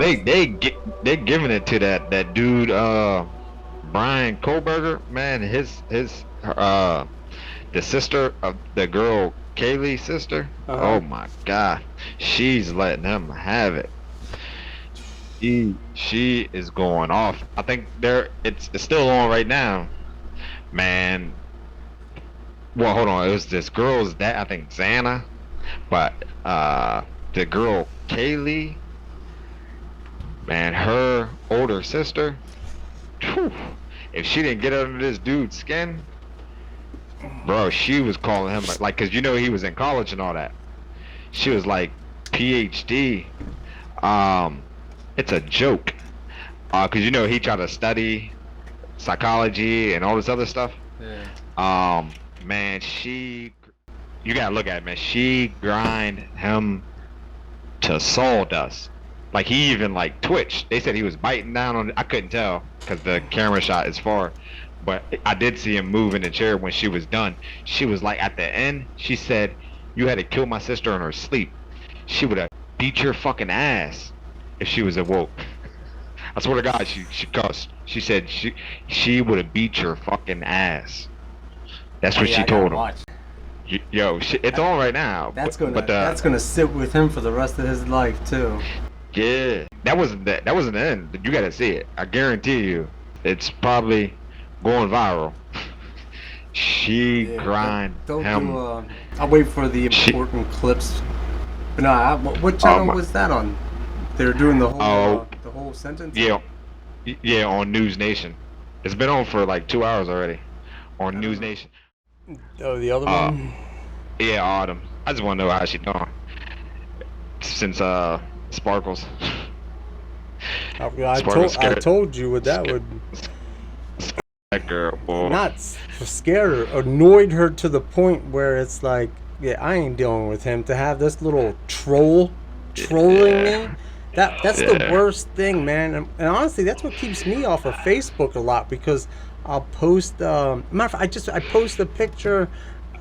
Yo, worst. they giving it to that dude Brian Kohlberger, man. His the sister of the girl Kaylee's sister. Uh huh. Oh my God, she's letting him have it. She is going off. I think it's still on right now, man. Well, hold on. It was this girl's dad, I think Xana, but the girl Kaylee, man, her older sister. Whew, if she didn't get under this dude's skin, bro, she was calling him like, cause you know he was in college and all that. She was like, PhD. Um, it's a joke. Cause you know he tried to study psychology and all this other stuff. Yeah. Man, you gotta look at it, man. She grind him to sawdust. Like he even like twitched. They said he was biting down on. I couldn't tell because the camera shot is far, but I did see him move in the chair when she was done. She was like at the end. She said, "You had to kill my sister in her sleep. She would have beat your fucking ass if she was awoke." I swear to God, she cussed. She said she would have beat your fucking ass. That's Oh what yeah, she I gotta told him. watch. Yo, it's on right now. That's gonna sit with him for the rest of his life too. Yeah, that wasn't the end. You gotta see it. I guarantee you, it's probably going viral. She Yeah, grind don't him. do. I'll wait for the She, important clips. But no, what oh channel my, was that on? They're doing oh the whole sentence. yeah, yeah, on News Nation. It's been on for like 2 hours already. On News Uh, Nation. oh, the other Uh, one. yeah, Autumn. I just want to know how she doing since Sparkles. Sparkles I scared, told you what that scared would that girl. Boy. not scared her, annoyed her to the point where it's like, yeah, I ain't dealing with him. To have this little troll trolling me, Yeah, that's the yeah. worst thing, man. And honestly, that's what keeps me off of Facebook a lot because I'll post. Matter of fact, I post a picture.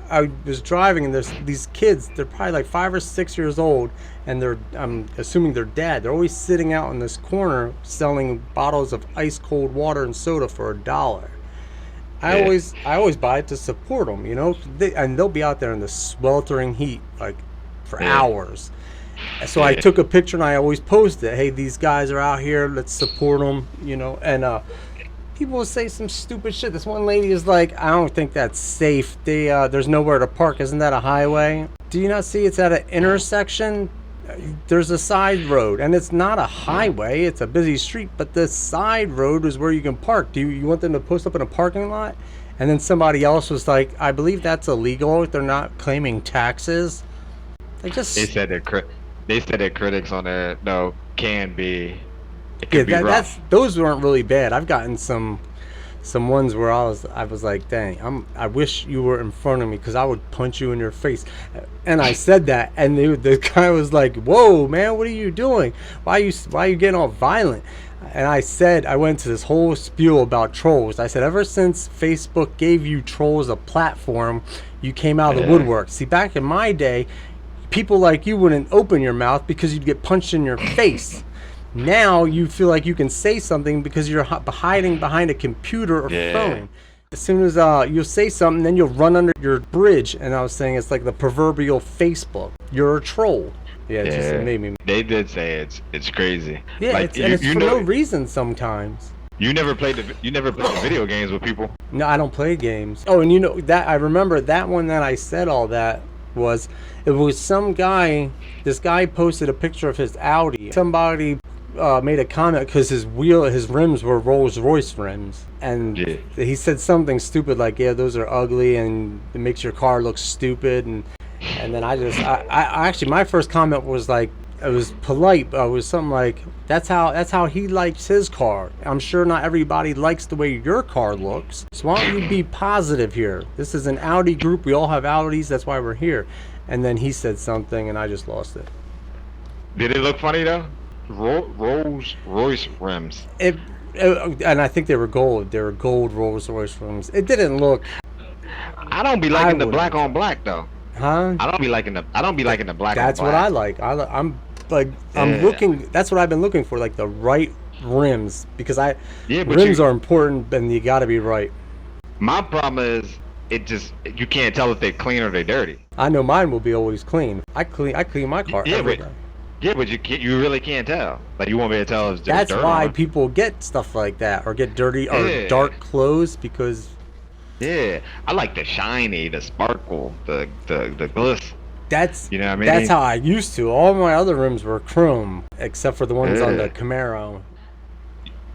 I was driving and there's these kids. They're probably like 5 or 6 years old, and I'm assuming they're dad. They're always sitting out in this corner selling bottles of ice cold water and soda for $1. Yeah, I always buy it to support them, and they'll be out there in the sweltering heat like for yeah, hours. So I yeah. took a picture and I always post it. Hey, these guys are out here. Let's support them. And people will say some stupid shit. This one lady is like, I don't think that's safe. There's nowhere to park. Isn't that a highway? Do you not see it's at an intersection? There's a side road, and it's not a highway. It's a busy street, but the side road is where you can park. Do you want them to post up in a parking lot? And then somebody else was like, I believe that's illegal if they're not claiming taxes. They They just said they said that critics on there no can be it Yeah, could be that's rough. those weren't really bad. I've gotten some ones where I was like, dang, I wish you were in front of me because I would punch you in your face. And I said that, and the guy was like, whoa, man, what are you doing? Why are you getting all violent? And I went to this whole spiel about trolls. I said, ever since Facebook gave you trolls a platform, you came out of the Yeah, woodwork. See, back in my day, people like you wouldn't open your mouth because you'd get punched in your face. Now you feel like you can say something because you're hiding behind a computer or yeah, phone. As soon as you'll say something, then you'll run under your bridge. And I was saying it's like the proverbial Facebook. You're a troll. Yeah, it yeah. made me. They did say it's crazy. Yeah, Like it's you for no know reason sometimes. you never played the video games with people. No, I don't play games. Oh, and that I remember that one that I said all that was it was some guy. This guy posted a picture of his Audi. Somebody made a comment because his rims were Rolls Royce rims, and Yeah, he said something stupid like, "Yeah, those are ugly, and it makes your car look stupid." And then I actually my first comment was like, it was polite, but it was something like, that's how he likes his car. I'm sure not everybody likes the way your car looks. So why don't you be positive here? This is an Audi group. We all have Audis. That's why we're here. And then he said something, and I just lost it. did it look funny though? Rolls Royce rims. And I think they were gold. They were gold Rolls Royce rims. It didn't look. I don't be I liking the wouldn't. black on black though. Huh? I don't be liking the black on That's what black. I like. I'm Like I'm Yeah. looking. That's what I've been looking for, like the right rims, because Yeah, but rims are important, and you got to be right. my problem is it just you can't tell if they're clean or they're dirty. I know mine will be always clean. I clean my car Yeah, every but day. you really can't tell. Like you won't be able to tell if there's That's dirt on why it. people get stuff like that or get dirty or Yeah, dark clothes because yeah. I like the shiny, the sparkle, the gliss. that's You know what I that's mean? how I used to. All my other rims were chrome except for the ones on the Yeah. Camaro.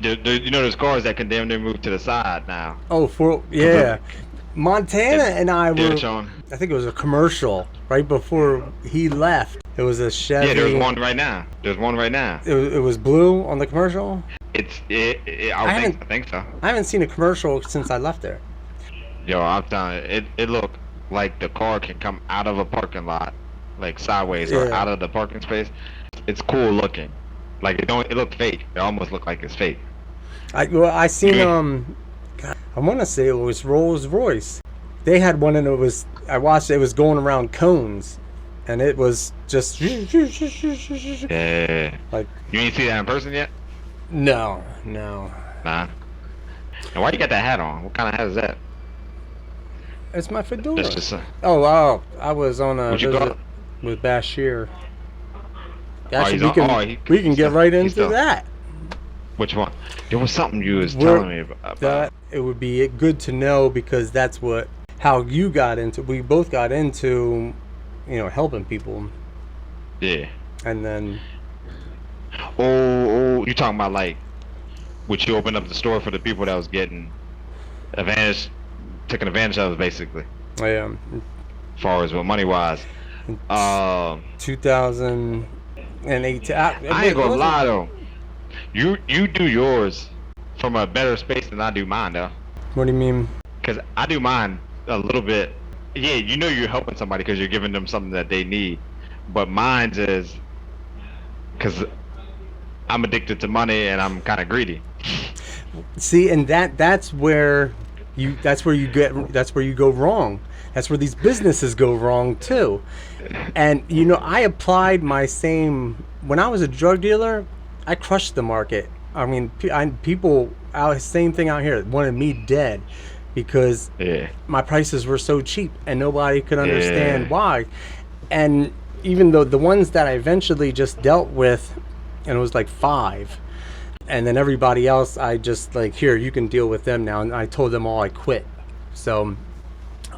You know, there's cars that can damn near move to the side now. Oh, for Cause yeah, Montana if and I they're were. showing. I think it was a commercial right before he left. It was a Yeah, there's Chevy. one right now. There's one right now. It was blue on the commercial. I haven't I think so. I haven't seen a commercial since I left there. Yo, I'm telling you, it looked like the car can come out of a parking lot, like sideways or Yeah. out of the parking space. It's cool looking. Like it looked fake. It almost looked like it's fake. I seen Yeah. God, I want to say it was Rolls Royce. They had one and it was I watched it, it was going around cones, and it was just like Yeah. You ain't see that in person yet? no. Nah. And why you got that hat on? What kind of hat is that? It's my fedora. That's just Oh wow, I was on a what you call visit it? with Bashir. Oh, Actually, he's we on. can Oh, we can get right into still. that. Which one? There was something you was We're- telling me about. That it would be good to know because that's what how you got into. We both got into, helping people, Yeah. and then You talking about like, would you open up the store for the people that was getting advantage, taken advantage of, basically, yeah, as far as what money wise. 2018. I ain't gonna lie though. You do yours from a better space than I do mine though. What do you mean? Cause I do mine a little bit. Yeah, you know you're helping somebody because you're giving them something that they need. But mine's is because I'm addicted to money and I'm kind of greedy. See, and that's where you go wrong. That's where these businesses go wrong too. And I applied my same when I was a drug dealer. I crushed the market. I mean, people out same thing out here wanted me dead because Yeah. my prices were so cheap and nobody could understand Yeah. why. And even though the ones that I eventually just dealt with, and it was like 5, and then everybody else I just like, here, you can deal with them now, and I told them all I quit. So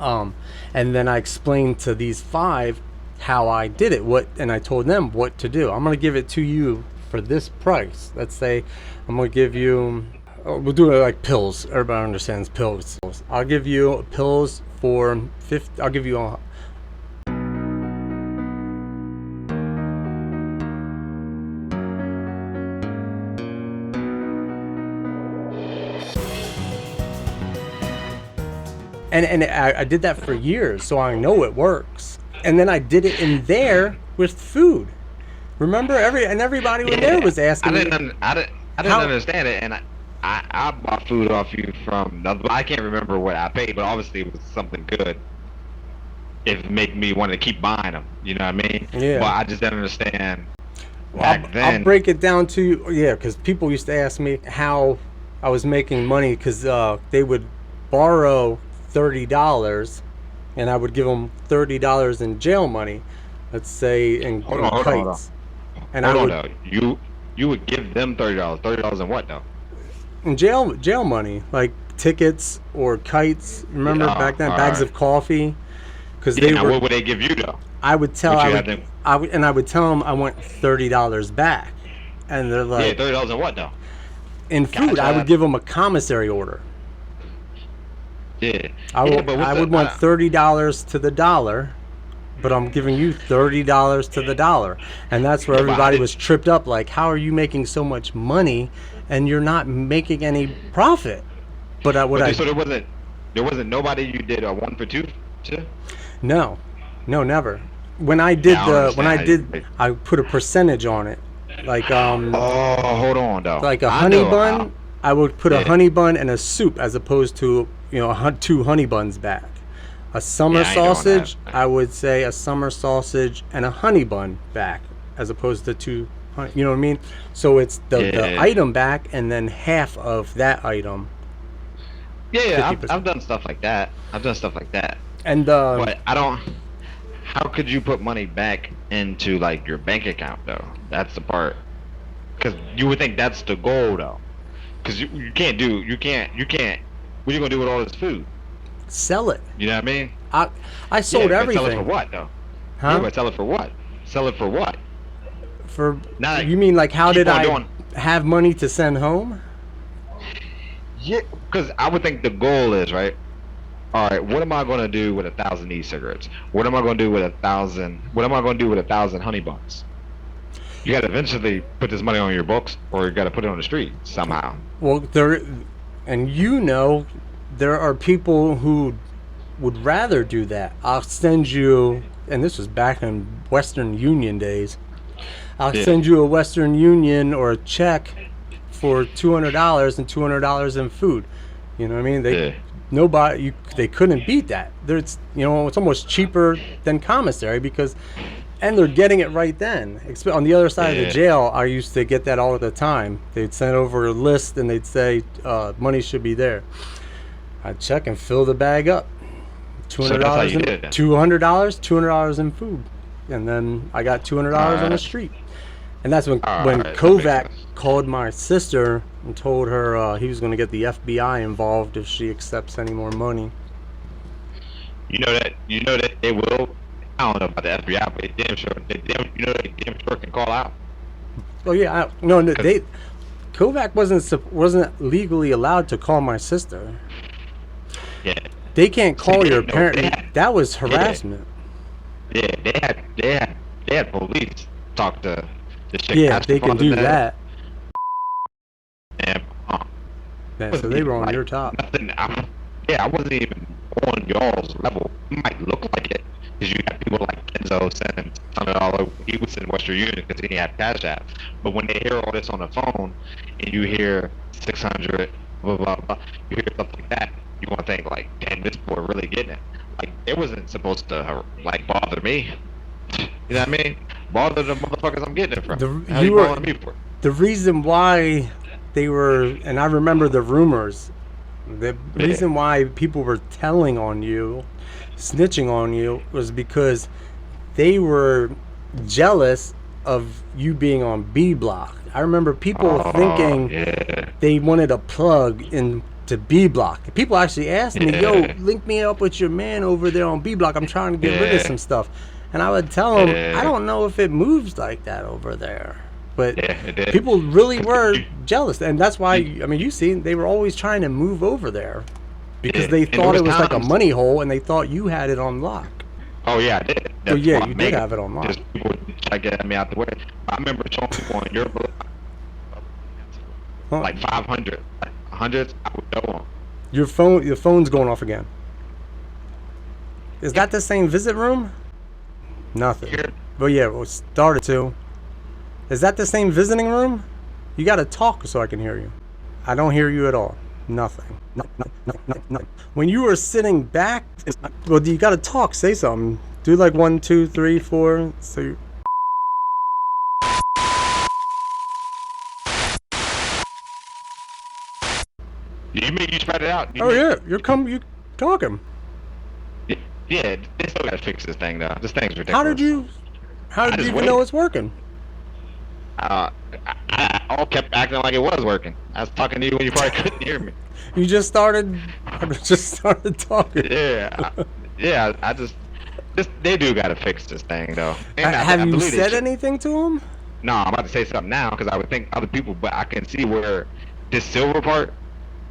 and then I explained to these 5 how I did it, and I told them what to do. I'm going to give it to you for this price. Let's say I'm going to give you, we'll do it like pills. Everybody understands pills. I'll give you pills for 50. I'll give you a and I did that for years, so I know it works. And then I did it in there with food. Remember, everybody in there was asking me. I didn't How- understand it, and I bought food off you from. I can't remember what I paid, but obviously it was something good. It made me want to keep buying them. You know what I mean? Yeah. But I just didn't understand back then. I'll break it down to you, yeah, because people used to ask me how I was making money because they would borrow $30, and I would give them $30 in jail money. Let's say in Hold on, kites. And Hold I on, would though. You would give them $30. $30 in what though? in jail money, like tickets or kites. Remember Yeah, back then, all bags right. of coffee, because Yeah. they Now were. what would they give you though? I would tell Would I you would, have them- I would and I would tell them I want $30 back, and they're Yeah, like, $30 in what though? in food, I Gotcha. would give them a commissary order. Yeah. I Yeah, would, but what's I the- would want $30 to the dollar, but I'm giving you $30 to the dollar, and that's where Yeah, but I everybody did- was tripped up. Like, how are you making so much money and you're not making any profit? But So there wasn't nobody you did a 1 for 2 to? no, never. When I did Yeah, I don't when I understand. did, I put a percentage on it, like Oh, hold on though. like a I honey know bun. how- I would put a Yeah. honey bun and a soup as opposed to 2 honey buns back. A summer Yeah, I ain't doing sausage, that. I would say a summer sausage and a honey bun back, as opposed to 200. You know what I mean? So it's the Yeah. item back and then half of that item, Yeah, yeah, fifty I've percent. done stuff like that. I've done stuff like that. And But I don't. How could you put money back into like your bank account though? That's the part. Because you would think that's the goal though. Because you can't. What are you gonna do with all this food? sell it. You know what I mean? I I Yeah, sold but sell it for everything, what though? Yeah, huh? but sell it for what? Sell it for what? For Not like you mean like how keep did on I doing. have money to send home? Yeah, because I would think the goal is right. All right, what am I gonna do with 1,000 e-cigarettes? What am I gonna do with 1,000? What am I gonna do with 1,000 honey buns? You got to eventually put this money on your books, or you got to put it on the street somehow. Well, there, and there are people who would rather do that. I'll send you, and this was back in Western Union days. I'll Yeah, send you a Western Union or a check for $200 and $200 in food. You know what I mean? yeah, They couldn't beat that. There's, it's almost cheaper than commissary because, and they're getting it right then. On the other side of the yeah. jail, I used to get that all the time. They'd send over a list and they'd say money should be there. I'd check and fill the bag up. two So hundred that's how dollars you in did it then. $200 in food, and then I got All $200 on the right, street. And that's all when right, that makes Kovac sense. called my sister and told her he was going to get the FBI involved if she accepts any more money. You know that they will. I don't know about the FBI, but they damn sure can call out. Oh yeah, no, no, Cause Kovac wasn't legally allowed to call my sister. yeah, They can't see, call they, your no, they parent. had, That was yeah, harassment. yeah, they had police talk to the chick Yeah, they Astor can father do there, that. and Yeah, so wasn't they were even on like your top. nothing. Yeah, I wasn't even on y'all's level. It might look like it because you got people like Kenzo sending $100. He was in Western Union because he had Cash App. But when they hear all this on the phone and you hear 600, blah blah blah, you hear stuff like that, you want to think like, damn, this boy really getting it. Like it wasn't supposed to like bother me. You know what I mean? Bother the motherfuckers I'm getting it from. The How you you were bothering me for? the reason why they were, and I remember the rumors. The Yeah, reason why people were telling on you, snitching on you, was because they were jealous of you being on B Block. I remember people oh thinking yeah, they wanted a plug into B Block. People actually asked me, "Yo, yeah, link me up with your man over there on B Block. I'm trying to get rid of yeah, some stuff." And I would tell them, "I yeah, don't know if it moves like that over there." But yeah. It did. people really 'Cause were you, jealous, and that's why, you, I mean, you see, they were always trying to move over there because yeah, they and there thought was it was like a times. money hole, and they thought you had it on lock. Oh yeah, I did. Well, That's yeah, why you I'm did making. have it on lock. Just people try to get me out the way. I remember showing people on your block Huh? like 500, like hundreds. I would go on. Your phone's going off again. Is that the same visit room? Nothing. Here, But yeah, it started to. Is that the same visiting room? You got to talk so I can hear you. I don't hear you at all. Nothing. Nothing. When you were sitting back, well, you got to talk. Say something. Do like 1, 2, 3, 4. So you, you mean you spread it out? You oh mean yeah, you talking. yeah? They still gotta fix this thing though. This thing's How did ridiculous. you? How I did you just even know waited. it's working? I all kept acting like it was working. I was talking to you when you probably couldn't hear me. You just started. I just started talking. Yeah, yeah. I just this they do gotta fix this thing though. And Have I you believe they said should. anything to him? No, I'm about to say something now because I would think other people, but I can see where this silver part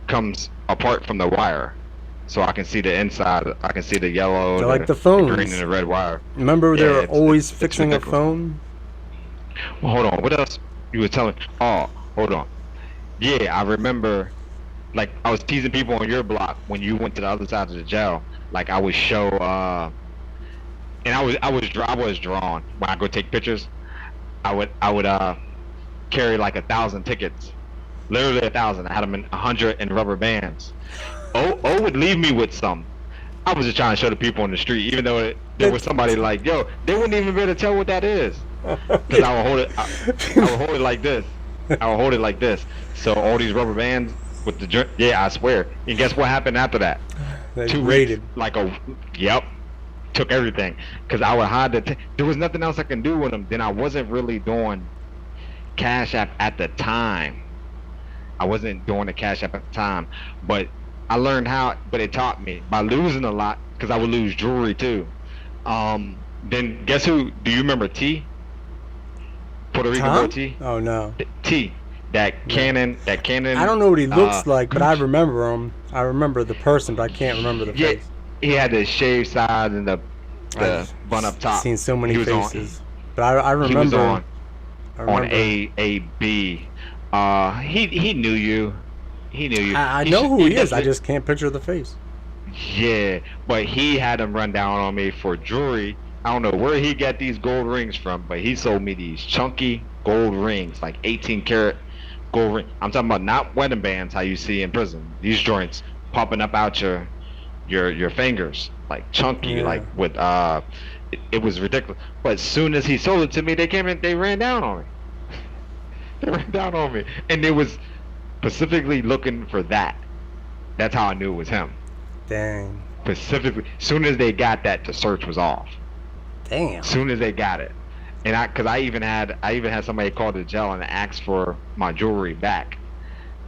comes apart from the wire, so I can see the inside. I can see the yellow, They're like the the green, and phones. the red wire. Remember, they Yeah, were always it's fixing a ridiculous. phone. Well, hold on. What else you were telling? Oh, hold on. Yeah, I remember. Like I was teasing people on your block when you went to the other side of the jail. Like I would show, and I was drawn when I go take pictures. I would carry like 1,000 tickets, literally 1,000. I had them in 100 in rubber bands. O would leave me with some. I was just trying to show the people on the street, even though there was It's somebody like, yo, they wouldn't even be able to tell what that is. because I would hold it. I would hold it like this. I would hold it like this. So all these rubber bands with the yeah, I swear. And guess what happened after that? They 2 weeks, raided. like a yep, took everything. Because I would hide there was nothing else I can do with them. Then I wasn't really doing Cash App at the time. I wasn't doing the Cash App at the time, but I learned how. But it taught me by losing a lot because I would lose jewelry too. Then guess who? Do you remember T? Puerto Rican boy Tom? T. Oh no. T. That No. Cannon. That Cannon. I don't know what he looks like, but I Gooch. remember him. I remember the person, but I can't remember the Yeah, face. he had the shaved sides and the I've bun up top. seen so many He was on. faces, but I He was remember. I on remember. A B. He knew you. He knew you. I He know should, who he he is. I definitely. just can't picture the face. Yeah, but he had him run down on me for jewelry. I don't know where he got these gold rings from, but he sold me these chunky gold rings, like 18 karat gold ring. I'm talking about not wedding bands how you see in prison. These joints popping up out your fingers, like chunky, Yeah. like with it was ridiculous. But as soon as he sold it to me, they came in, they ran down on me. They ran down on me, and they was specifically looking for that. That's how I knew it was him. Dang. Specifically, soon as they got that, the search was off. Damn. Soon as they got it, and because I even had somebody call the jail and ask for my jewelry back.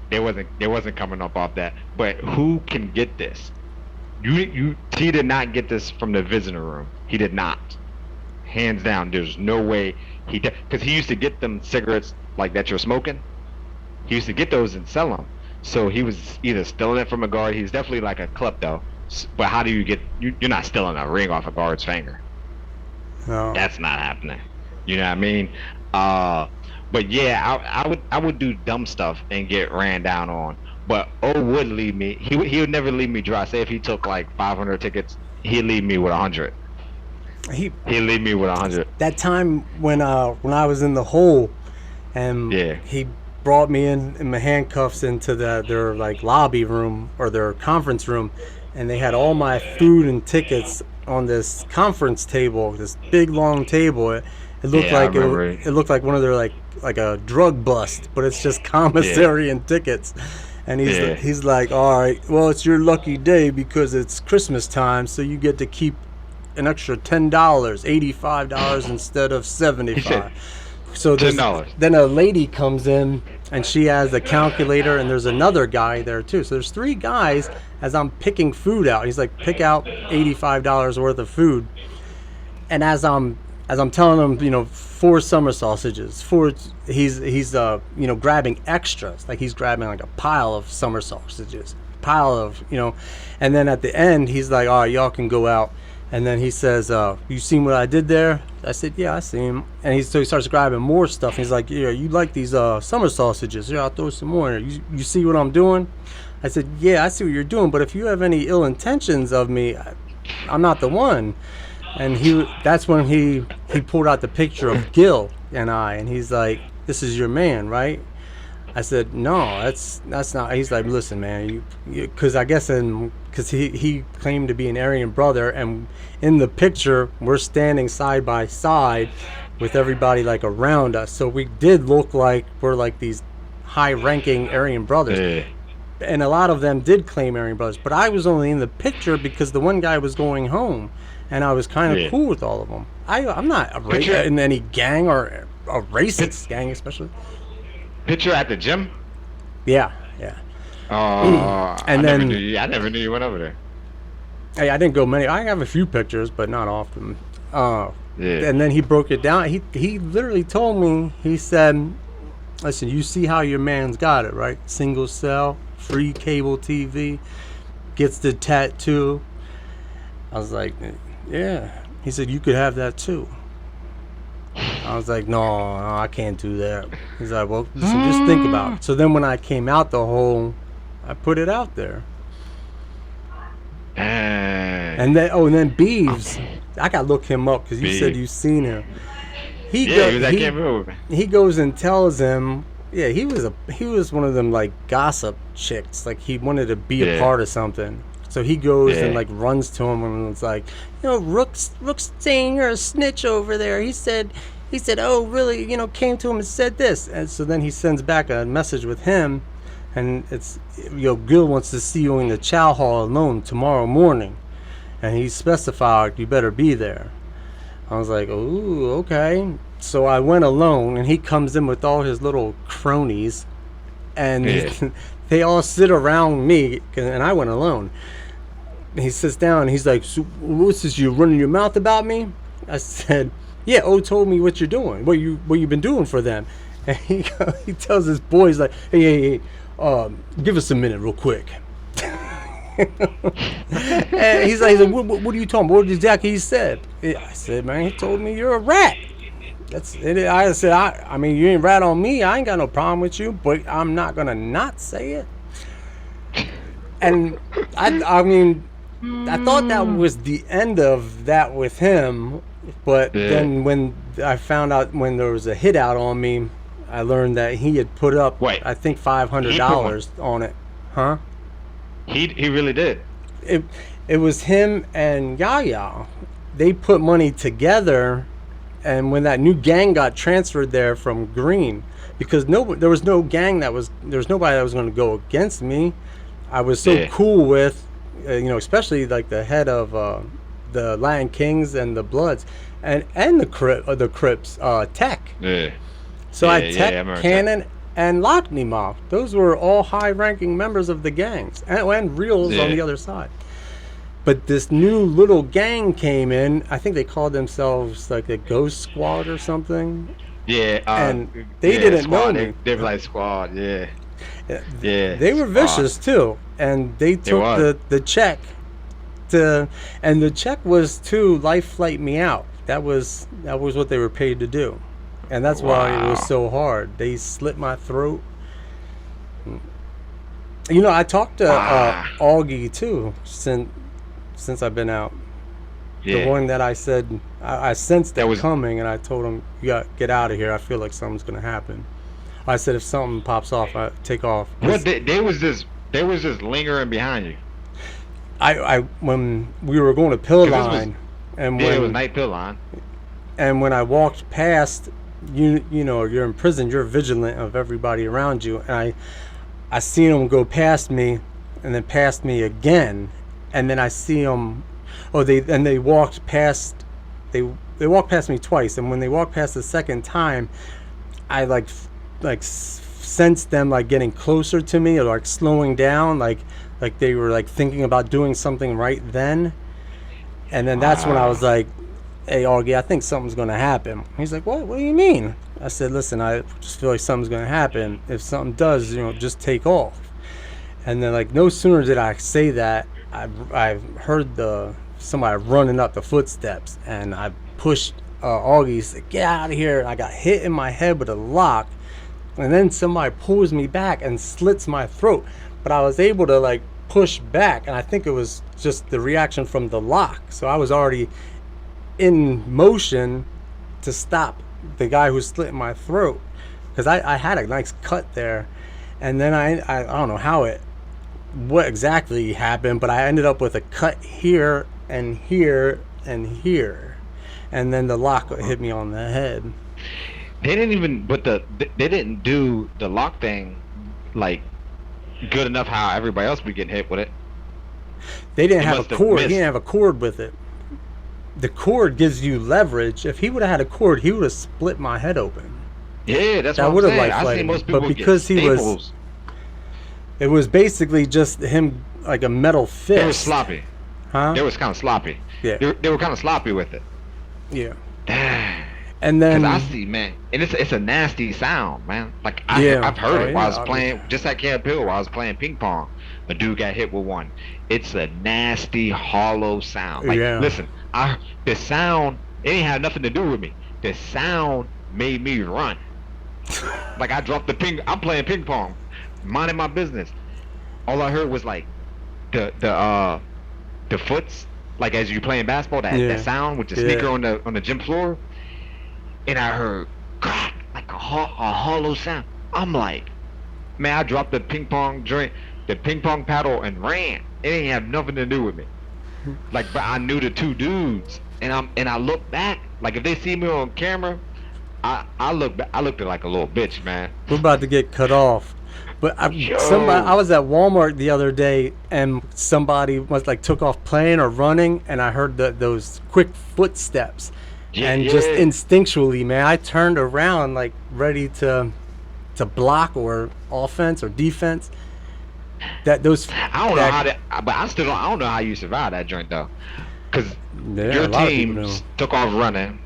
They wasn't coming up off that. But who can get this? He did not get this from the visitor room. He did not. Hands down, there's no way he did, because he used to get them cigarettes like that you're smoking. He used to get those and sell them. So he was either stealing it from a guard. He's definitely like a klepto. But how do you get? You're not stealing a ring off a guard's finger. No. That's not happening. You know what I mean? Uh, but yeah, I would do dumb stuff and get ran down on. But O would leave me. He would never leave me dry. Say if he took like 500 tickets, he'd leave me with 100. He He'd leave me with 100. that time when I was in the hole, and Yeah. he brought me in my handcuffs into their like lobby room or their conference room, and they had all my food and tickets on this conference table, this big long table. It looked Yeah, I like remember it. it looked like one of their like a drug bust, but it's just commissary and tickets. And Yeah. he's like, all right, well, it's your lucky day because it's Christmas time, so you get to keep an extra $10, $85 instead of He said 75. So $10. then a lady comes in and she has a calculator, and there's another guy there too. So there's three guys as I'm picking food out. He's like, pick out $85 worth of food. And as I'm telling him, four summer sausages, he's grabbing extras, like he's grabbing like a pile of summer sausages, pile of, and then at the end he's like, all right, y'all can go out. And then he says, you seen what I did there? I said, yeah, I seen. And so he starts grabbing more stuff. He's like, yeah, you like these summer sausages? Yeah, I'll throw some more in there. You see what I'm doing? I said, yeah, I see what you're doing. But if you have any ill intentions of me, I'm not the one. And that's when he pulled out the picture of Gil and I. And he's like, this is your man, right? I said, no, that's not. He's like, listen, man, because I guess because he claimed to be an Aryan brother, and in the picture we're standing side by side with everybody like around us, so we did look like we're like these high-ranking Aryan brothers, Yeah. and a lot of them did claim Aryan brothers, but I was only in the picture because the one guy was going home, and I was kind of Yeah. cool with all of them. I'm not Picture- in any gang or a racist gang, especially. Picture at the gym. Yeah. And then- I never knew you went over there. Hey, I didn't go many. I have a few pictures, but not often. Yeah. And then he broke it down. He literally told me. He said, "Listen, you see how your man's got it, right? Single cell, free cable TV, gets the tattoo." I was like, "Yeah." He said, "You could have that too." I was like, no, I can't do that. He's like, well, listen, just think about it. So then when I came out the hole, I put it out there. Dang. And then Beeves, I gotta look him up because you said Beeves. you've seen him. Yeah, he was that can't move. He goes and tells him, yeah, he was one of them like gossip chicks. Like he wanted to be a Yeah. part of something. So he goes and Yeah. like runs to him and it's like, Rook's saying you're a snitch over there. He said, he said, oh, really, came to him and said this. And so then he sends back a message with him, and it's, Gil wants to see you in the chow hall alone tomorrow morning. And he specified, you better be there. I was like, ooh, okay. So I went alone, and he comes in with all his little cronies, and Yeah. they all sit around me, and I went alone. He sits down, and he's like, so what's this, you running your mouth about me? I said, yeah, O told me what you're doing, what you been doing for them. And he tells his boys, like, hey, give us a minute real quick. And he's like, what are you talking about? What exactly he said? I said, man, he told me you're a rat. That's it. I said, I mean, you ain't rat on me. I ain't got no problem with you, but I'm not gonna not say it. And I mean, I thought that was the end of that with him, but Yeah. then when I found out when there was a hit out on me, I learned that he had put up, Wait. I think $500 on it, huh? He really did. It was him and Yaya. They put money together, and when that new gang got transferred there from Green, because there was no gang there was nobody that was going to go against me. I was so Yeah. cool with, especially like the head of the Lion Kings and the Bloods, and the Crips, Tech. Yeah. So I Yeah, Tech, I remember Cannon, and Lockney. Those were all high-ranking members of the gangs, and Reels on Yeah. the other side. But this new little gang came in. I think they called themselves like a Ghost Squad or something. Yeah. And they yeah, didn't squad. know me. They were like squad. Yeah. Yeah. They were squad. vicious too, and they took was. the check and the check was to life flight me out. That was what they were paid to do, and that's why it was Wow. so hard. They slit my throat. I talked to Augie too since I've been out. Yeah. The one that I said I sensed That it was- coming, and I told him, "You got get out of here. I feel like something's gonna happen." I said, "If something pops off, I take off." What they was just lingering behind you. I when we were going to Pill 'Cause this was- Line, and Yeah, it was when night pill line. I walked past, you're in prison, you're vigilant of everybody around you, and I seen them go past me, and then past me again, and then I see them. Oh, they walked past. They walked past me twice, and when they walked past the second time, I sensed them like getting closer to me or like slowing down, like they were like thinking about doing something right then. And then that's when I was like, "Hey, Augie, I think something's gonna happen." He's like, "What? What do you mean?" I said, "Listen, I just feel like something's gonna happen. If something does, just take off." And then like no sooner did I say that, I heard somebody running up the footsteps, and I pushed Augie, said, "Get out of here!" And I got hit in my head with a lock, and then somebody pulls me back and slits my throat. But I was able to like push back, and I think it was just the reaction from the lock. So I was already in motion to stop the guy who slit my throat, because I had a nice cut there, and then I don't know what exactly happened, but I ended up with a cut here and here and here, and then the lock hit me on the head. They didn't even, but they didn't do the lock thing like good enough. How everybody else would get hit with it. They didn't He have a must have cord. He missed. didn't have a cord with it. The cord gives you leverage. If he would have had a cord, he would have split my head open. Yeah, that's That what I'm would've saying. like I flighted seen me, most but people because get he was- staples. It was basically just him, like a metal fist. They were sloppy. Huh? They was kind of sloppy. Yeah. They were kind of sloppy with it. Yeah. Damn. And then Cause I see, man, and it's a nasty sound, man. Like Yeah. I've heard Oh, it while I yeah, was playing, just like Camp Hill, while I was playing ping pong. A dude got hit with one. It's a nasty, hollow sound. Like, Yeah. listen, the sound, it ain't had nothing to do with me. The sound made me run. Like I dropped I'm playing ping pong, minding my business. All I heard was like the foots, like as you playing basketball, that sound with the sneaker on the gym floor, and I heard crack, like a hollow sound. I'm like, man, I dropped the ping pong paddle and ran. It ain't have nothing to do with me. Like, but I knew the two dudes, and I look back, like if they see me on camera, I looked at like a little bitch, man. We're about to get cut off. But I Yo, was at Walmart the other day, and somebody was like took off playing or running, and I heard those quick footsteps, yeah, and just yeah. instinctually, man, I turned around like ready to block or offense or defense. That those I don't know that how that, but I still don't. I don't know how you survive that joint though, because yeah, your a lot of people do. team took off running.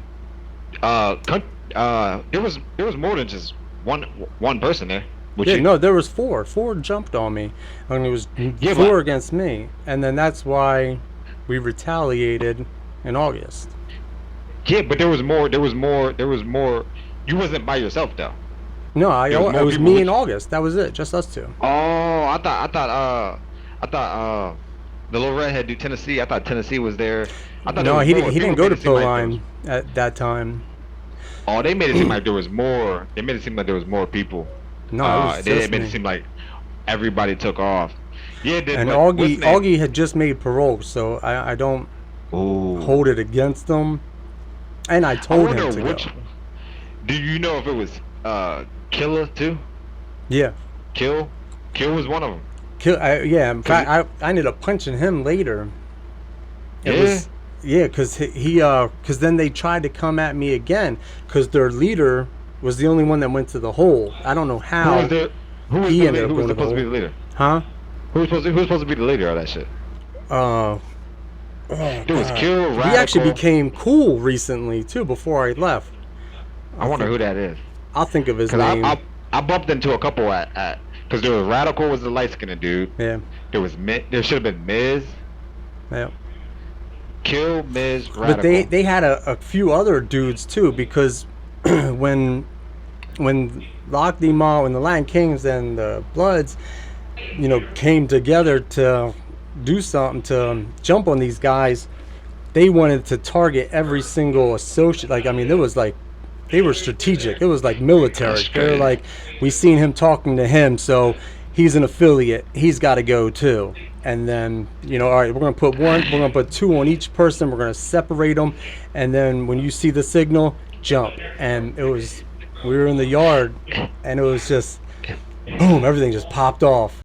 There was more than just one person there with Yeah, you. no, there was four. Four jumped on me, and it was Yeah, four but against me, and then that's why we retaliated in August. yeah, but there was more. There was more. There was more. You wasn't by yourself though. No, There was it more was people me in with you. August. That was it, just us two. Oh, I thought the little redhead dude Tennessee. I thought Tennessee was there. I thought there No, was more. he didn't People go made to it seem Pill like there was. Line at that time. Oh, they made it seem like there was more. They made it seem like there was more people. No, it was They just made it me. seem like everybody took off. Yeah, it did. And But what's the name? Augie had just made parole, so I don't Ooh, hold it against him. And I I told him wonder to which. go. Do you know if it was Killer too? Yeah, Kill, Kill was one of them. yeah. In Cause fact, I ended up punching him later. It yeah, was yeah, cause cause then they tried to come at me again, cause their leader was the only one that went to the hole. I don't know who was how the he ended who up was going to the supposed to be hole, the leader? huh? Who was supposed to be the leader of that shit? Uh, oh There was god, Kill, we actually Radical. became cool recently too. Before I left, I I'll wonder think who that is. I'll think of his Cause name. I bumped into a couple at because there was Radical was the light skinned dude. Yeah, There was there should have been Miz, yeah. Kill, Miz, But Radical. they had a few other dudes too because when Lock D Mall and the Lion Kings and the Bloods, came together to do something to jump on these guys, they wanted to target every single associate. Like, I mean, there was like, they were strategic. It was like That's military. They were crazy. like, we seen him talking to him, so he's an affiliate. He's got to go too. And then, all right, we're gonna put two on each person. We're gonna separate them, and then when you see the signal, jump. And we were in the yard, and it was just boom, everything just popped off.